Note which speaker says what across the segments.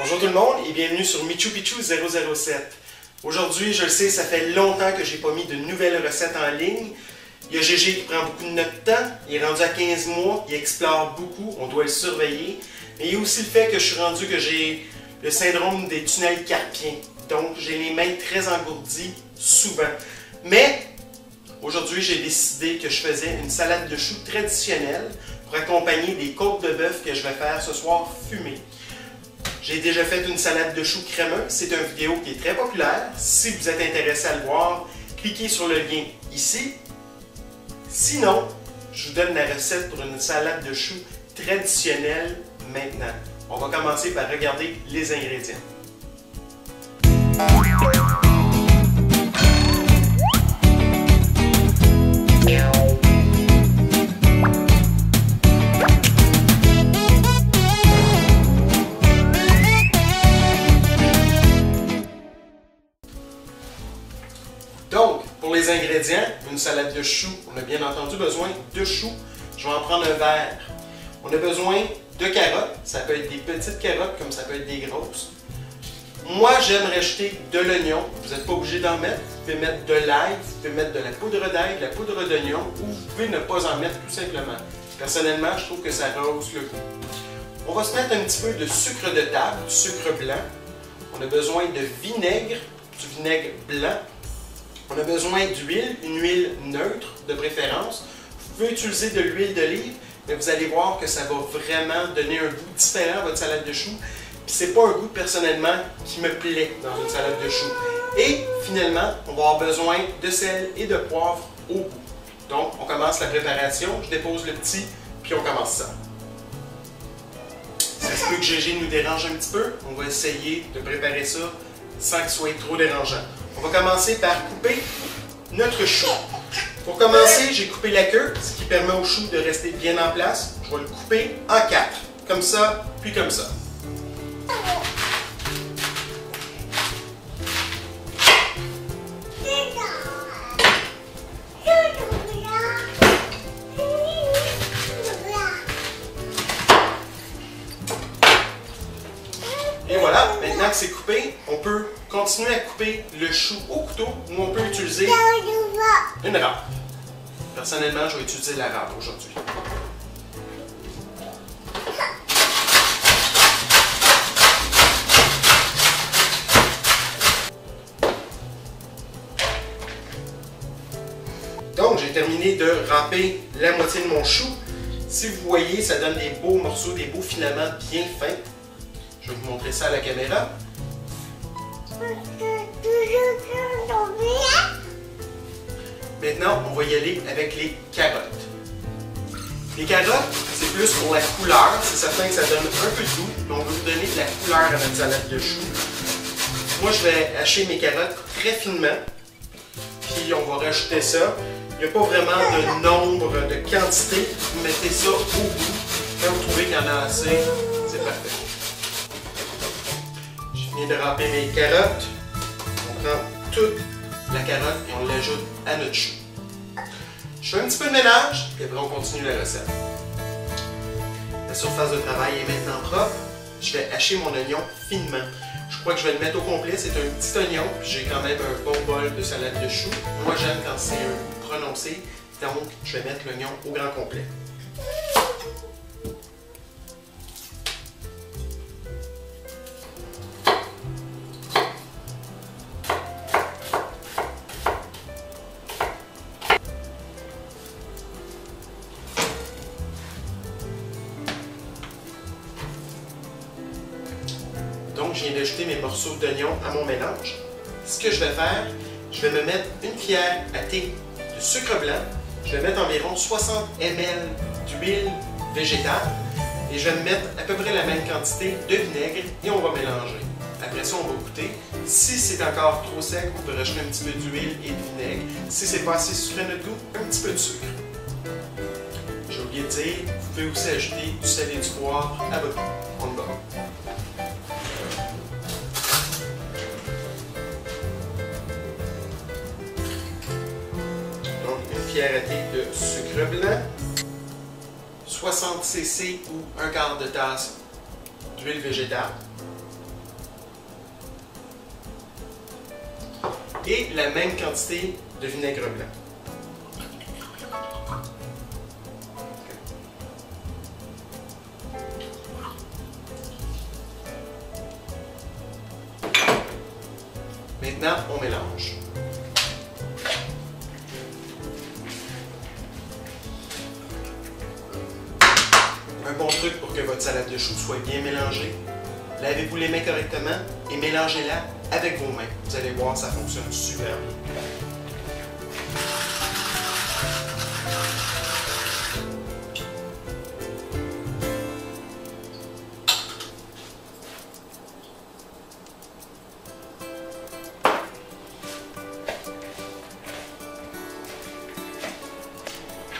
Speaker 1: Bonjour tout le monde et bienvenue sur Michu Picchu 007. Aujourd'hui, je le sais, ça fait longtemps que j'ai pas mis de nouvelles recettes en ligne. Il y a Gégé qui prend beaucoup de notre temps, il est rendu à 15 mois, il explore beaucoup, on doit le surveiller. Mais il y a aussi le fait que je suis rendu que j'ai le syndrome des tunnels carpiens. Donc, j'ai les mains très engourdies, souvent. Mais, aujourd'hui, j'ai décidé que je faisais une salade de choux traditionnelle pour accompagner des côtes de bœuf que je vais faire ce soir fumées. J'ai déjà fait une salade de choux crémeux, c'est une vidéo qui est très populaire. Si vous êtes intéressé à le voir, cliquez sur le lien ici. Sinon, je vous donne la recette pour une salade de choux traditionnelle maintenant. On va commencer par regarder les ingrédients. Donc, pour les ingrédients, une salade de choux, on a bien entendu besoin de choux. Je vais en prendre un verre. On a besoin de carottes. Ça peut être des petites carottes comme ça peut être des grosses. Moi, j'aime rajouter de l'oignon. Vous n'êtes pas obligé d'en mettre. Vous pouvez mettre de l'ail, vous pouvez mettre de la poudre d'ail, de la poudre d'oignon, ou vous pouvez ne pas en mettre tout simplement. Personnellement, je trouve que ça rehausse le goût. On va se mettre un petit peu de sucre de table, du sucre blanc. On a besoin de vinaigre, du vinaigre blanc. On a besoin d'huile, une huile neutre de préférence. Vous pouvez utiliser de l'huile d'olive, mais vous allez voir que ça va vraiment donner un goût différent à votre salade de choux. Puis c'est pas un goût personnellement qui me plaît dans une salade de choux. Et finalement, on va avoir besoin de sel et de poivre au goût. Donc, on commence la préparation. Je dépose le petit, puis on commence ça. Ça se peut que Gégé nous dérange un petit peu. On va essayer de préparer ça sans qu'il soit trop dérangeant. On va commencer par couper notre chou. Pour commencer, j'ai coupé la queue, ce qui permet au chou de rester bien en place. Je vais le couper en 4, comme ça, puis comme ça. Et voilà, maintenant que c'est coupé, on peut continuer à couper le chou au couteau ou on peut utiliser une râpe. Personnellement, je vais utiliser la râpe aujourd'hui. Donc, j'ai terminé de râper la moitié de mon chou. Si vous voyez, ça donne des beaux morceaux, des beaux filaments bien fins. Je vais vous montrer ça à la caméra. Maintenant, on va y aller avec les carottes. Les carottes, c'est plus pour la couleur. C'est certain que ça donne un peu de goût, mais on veut vous donner de la couleur à notre salade de choux. Moi, je vais hacher mes carottes très finement, puis on va rajouter ça. Il n'y a pas vraiment de nombre, de quantité. Vous mettez ça au goût. Quand vous trouvez qu'il y en a assez, c'est parfait. Je viens de râper mes carottes. On prend toute la carotte et on l'ajoute à notre chou. Je fais un petit peu de ménage et après on continue la recette. La surface de travail est maintenant propre. Je vais hacher mon oignon finement. Je crois que je vais le mettre au complet. C'est un petit oignon, puis j'ai quand même un bon bol de salade de choux. Moi j'aime quand c'est un goût prononcé, donc je vais mettre l'oignon au grand complet. Donc, je viens d'ajouter mes morceaux d'oignon à mon mélange. Ce que je vais faire, je vais me mettre une cuillère à thé de sucre blanc. Je vais mettre environ 60 ml d'huile végétale. Et je vais me mettre à peu près la même quantité de vinaigre et on va mélanger. Après ça, on va goûter. Si c'est encore trop sec, on peut rajouter un petit peu d'huile et de vinaigre. Si c'est pas assez sucré à notre goût, un petit peu de sucre. J'ai oublié de dire, vous pouvez aussi ajouter du sel et du poivre à votre goût. On le bat. Cuillère à thé de sucre blanc, 60 cc ou un quart de tasse d'huile végétale. et la même quantité de vinaigre blanc. Maintenant, on mélange. Un bon truc pour que votre salade de choux soit bien mélangée, lavez-vous les mains correctement et mélangez-la avec vos mains. Vous allez voir, ça fonctionne super bien.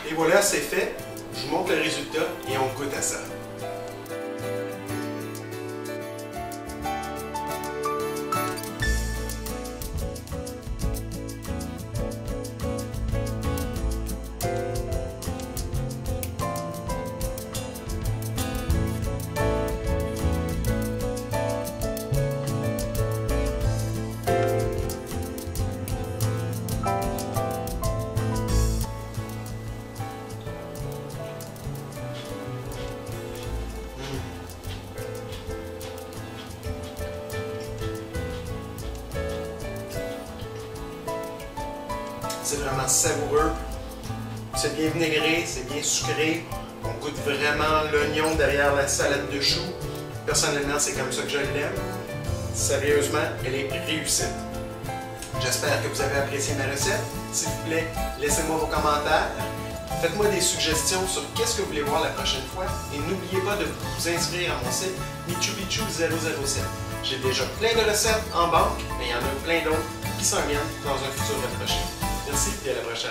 Speaker 1: Et voilà, c'est fait. Je vous montre le résultat et on goûte à ça. C'est vraiment savoureux, c'est bien vinaigré, c'est bien sucré, on goûte vraiment l'oignon derrière la salade de choux. Personnellement, c'est comme ça que je l'aime. Sérieusement, elle est réussie. J'espère que vous avez apprécié ma recette. S'il vous plaît, laissez-moi vos commentaires. Faites-moi des suggestions sur qu'est-ce que vous voulez voir la prochaine fois. Et n'oubliez pas de vous inscrire à mon site Michubichu007. J'ai déjà plein de recettes en banque, mais il y en a plein d'autres qui s'en viennent dans un futur prochain. Merci et à la prochaine.